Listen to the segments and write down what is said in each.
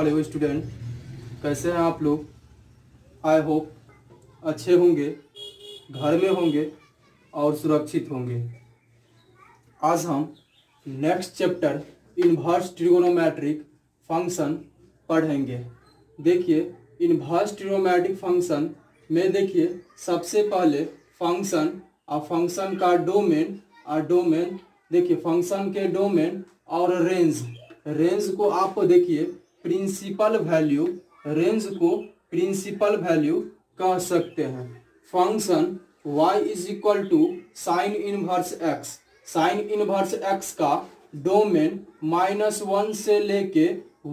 Hello student, कैसे हैं आप लोग। आई होप अच्छे होंगे, घर में होंगे और सुरक्षित होंगे। आज हम next chapter inverse trigonometric function पढ़ेंगे। देखिए, इनवर्स ट्रिगोनोमेट्रिक फंक्शन में देखिए सबसे पहले फंक्शन और फंक्शन का डोमेन देखिए फंक्शन के डोमेन और रेंज को आप देखिए प्रिंसिपल वैल्यू कह सकते हैं। Function y is equal to sine inverse x का डोमेन -1 से लेके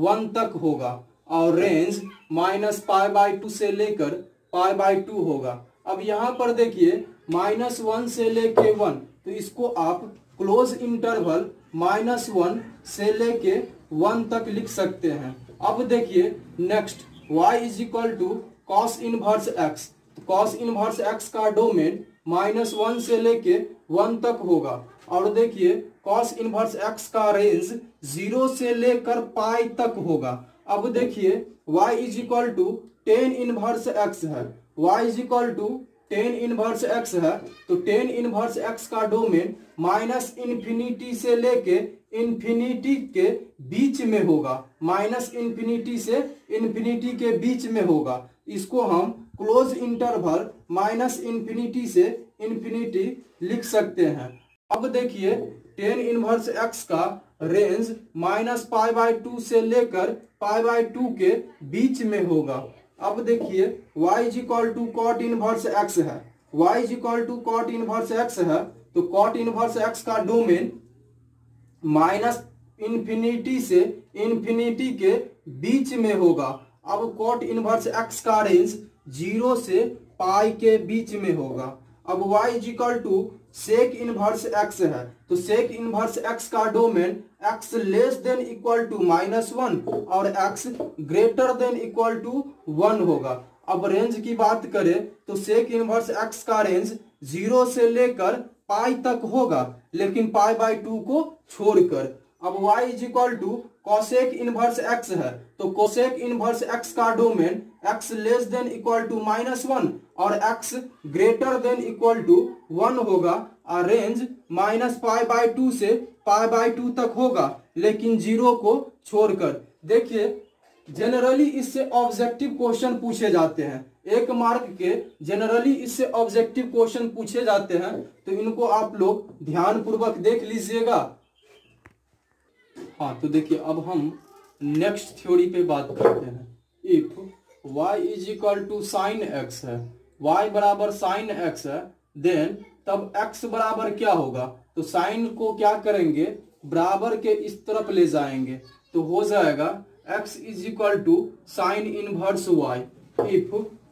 1 तक होगा और रेंज -π/2 से लेकर π/2 होगा। अब यहाँ पर देखिए -1 से लेके 1, तो इसको आप क्लोज इंटरवल -1 से लेके 1 तक लिख सकते हैं। अब देखिए next y is equal to cos inverse x, cos inverse x का डोमेन -1 से लेके 1 तक होगा और देखिए कॉस इनवर्स x का रेंज 0 से लेकर पाई तक होगा। अब देखिए y is equal to tan inverse x है, y is equal to tan inverse x है, तो टेन इनवर्स x का डोमेन -∞ से लेके इन्फिनिटी के बीच में होगा, -∞ से इन्फिनिटी के बीच में होगा। इसको हम क्लोज इंटरवल -∞ से इन्फिनिटी लिख सकते हैं। अब देखिए टेन इनवर्स x का रेंज -π/2 से लेकर π/2 के बीच में होगा। अब देखिए y is equal to cot inverse x है, y is equal to cot inverse x है, तो कॉट इनवर्स x का डोमेन -∞ से इन्फिनिटी के बीच में होगा। अब कॉट इनवर्स x का रेंज 0 से पाई के बीच में होगा। अब y is equal to sec inverse x है, तो सेक इनवर्स x का domain x less than equal to -1 और x greater than equal to 1 होगा। अब रेंज की बात करें तो सेक इनवर्स x का रेंज 0 से लेकर पाई तक होगा, लेकिन π/2 को छोड़कर। अब y is equal to cosec inverse x है, तो कोसेक इनवर्स x का domain x less than equal to -1 और x greater than equal to 1 होगा और रेंज -π/2 से π/2 तक होगा, लेकिन 0 को छोड़कर। देखिए जनरली इससे ऑब्जेक्टिव क्वेश्चन पूछे जाते हैं, 1 मार्क के जनरली इससे ऑब्जेक्टिव क्वेश्चन पूछे जाते हैं, तो इनको आप लोग ध्यान पूर्वक देख लीजिएगा। हाँ, तो देखिए अब हम नेक्स्ट थ्योरी पे बात करते हैं। If y is equal to sine x है, y बराबर साइन x है, देन तब x बराबर क्या होगा, तो साइन को क्या करेंगे बराबर के इस तरफ ले जाएंगे, तो हो जाएगा x is equal to sine inverse y। If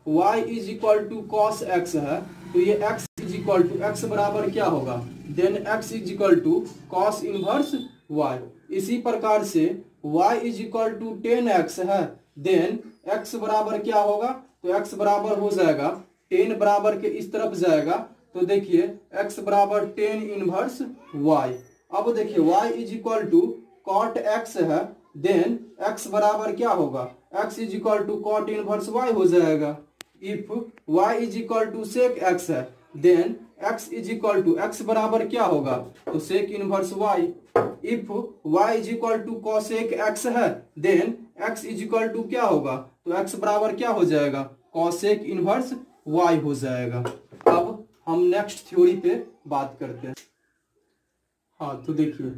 y is equal to cos x है, तो ये x is equal to x बराबर क्या होगा, then x is equal to cos inverse y। इसी प्रकार से y is equal to 10x है, देन x बराबर क्या होगा, तो x बराबर हो जाएगा 10 बराबर के इस तरफ जाएगा, तो देखिए x बराबर 10 इनवर्स y। अब देखिए y is equal to cot x है, देन x बराबर क्या होगा, x is equal to cot inverse y हो जाएगा। If y is equal to sec x है, then x is equal to x बराबर क्या होगा, तो sec inverse y। If y is equal to cosec x है, then x is equal to क्या होगा, तो x बराबर क्या हो जाएगा, कॉसेक इनवर्स y हो जाएगा। अब हम नेक्स्ट थ्योरी पे बात करते हैं। हाँ, तो देखिए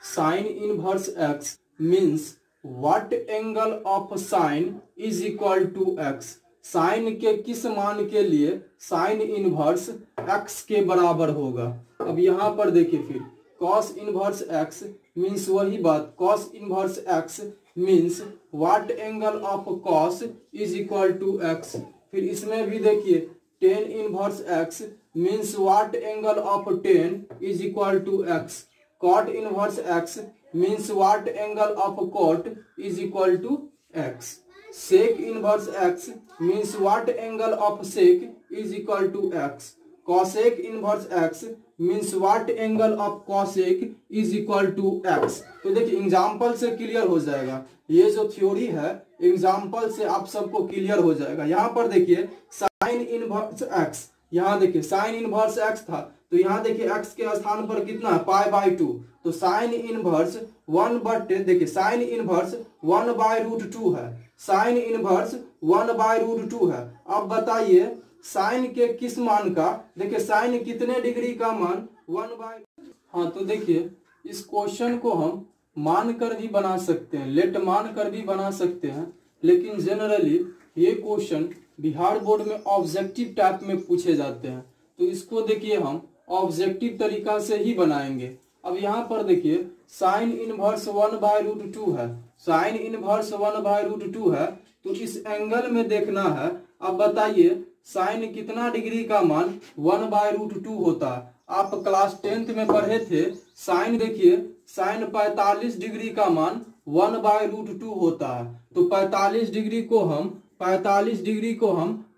sine inverse x means what angle of sine is equal to x। Sine के किस मान के लिए साइन इनवर्स x के बराबर होगा। अब यहाँ पर देखिए फिर कॉस इनवर्स x मीन्स वही बात, cos inverse x means what angle of cos is equal to x। फिर इसमें भी देखिए tan inverse x means what angle of tan is equal to x। Cot inverse x means what angle of cot is equal to x। Sec inverse x means what angle of sec is equal to x। Cosec inverse x means what angle of cosec is equal to x. तो देखिए example से clear हो जाएगा, ये जो theory है example से आप सबको क्लियर हो जाएगा। यहाँ पर देखिए साइन इनवर्स एक्स, यहाँ देखिए साइन इनवर्स एक्स था, तो यहाँ देखिए एक्स के स्थान पर कितना है पाई बाई 2, तो साइन इनवर्स 1/, देखिए साइन इनवर्स 1/√2 है, साइन इनवर्स 1/√2 है। अब बताइए साइन के किस मान का, देखिए साइन कितने डिग्री का मान 1/। हाँ तो देखिए इस क्वेश्चन को हम मान कर भी बना सकते हैं, लेट मान कर भी बना सकते हैं, लेकिन जनरली ये क्वेश्चन बिहार बोर्ड में ऑब्जेक्टिव टाइप में पूछे जाते हैं, तो इसको देखिए हम ऑब्जेक्टिव तरीका से ही बनाएंगे। अब यहाँ पर देखिए साइन इनवर्स 1/√2 है, साइन इनवर्स 1/√2 है, तो इस एंगल में देखना है। अब बताइए साइन कितना डिग्री का मान 1/√2 होता है। आप क्लास 10th में पढ़े थे साइन, देखिए साइन 45 डिग्री का मान 1/√2 होता है, तो 45 डिग्री को हम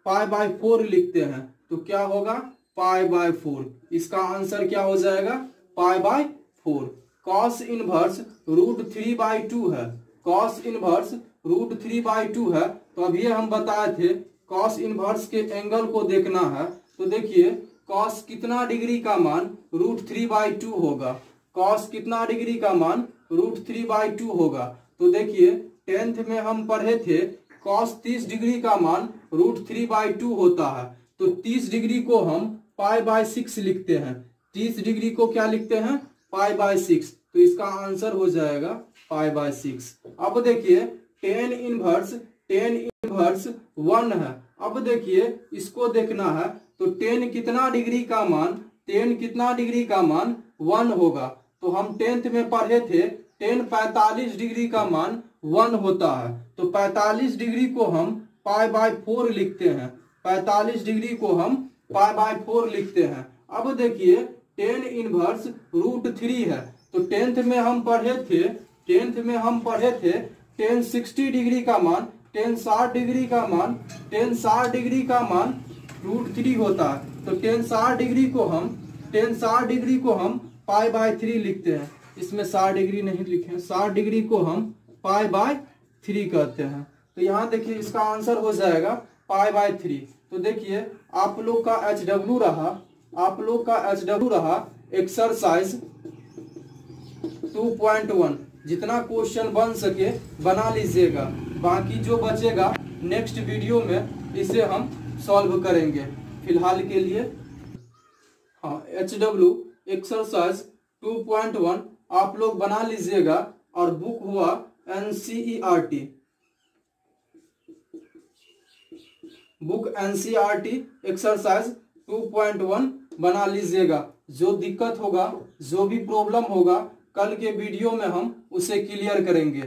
π/4 लिखते हैं, तो क्या होगा π/4। इसका आंसर क्या हो जाएगा π/4। cos इनवर्स √3/2 है, cos इनवर्स √3/2 है, तो अभी हम बताए थे cos इनवर्स के एंगल को देखना है। तो देखिए cos कितना डिग्री का मान √3/2 होगा, cos कितना डिग्री का मान √3/2 होगा। तो देखिए 10th में हम पढ़े थे cos 30 डिग्री का मान √3/2 होता है, तो 30 डिग्री को हम π/6 लिखते हैं, 30 डिग्री को क्या लिखते हैं π/6, तो इसका आंसर हो जाएगा π/6। अब देखिए tan इनवर्स 1 है। अब देखिए इसको देखना है, तो tan कितना डिग्री का मान 1 होगा, तो हम 10th में पढ़े थे tan 45 डिग्री का मान 1 होता है, तो 45 डिग्री को हम π/4 लिखते हैं, 45 डिग्री को हम π/4 लिखते हैं। अब देखिए tan इनवर्स √3 है, तो 10th में हम पढ़े थे tan 60 डिग्री का मान, tan 60 डिग्री का मान √3 होता है, तो tan 60 डिग्री को हम π/3 लिखते हैं। इसमें 60 डिग्री नहीं लिखे, 60 डिग्री को हम π/3 कहते हैं, तो यहाँ देखिए इसका आंसर हो जाएगा π/3। तो देखिए आप लोग का HW रहा एक्सरसाइज 2.1, जितना क्वेश्चन बन सके बना लीजिएगा, बाकी जो बचेगा नेक्स्ट वीडियो में इसे हम सॉल्व करेंगे। फिलहाल के लिए हाँ HW एक्सरसाइज 2.1 आप लोग बना लीजिएगा, और बुक हुआ NCERT, बुक NCERT एक्सरसाइज 2.1 बना लीजिएगा। जो दिक्कत होगा, जो भी प्रॉब्लम होगा, कल के वीडियो में हम उसे क्लियर करेंगे।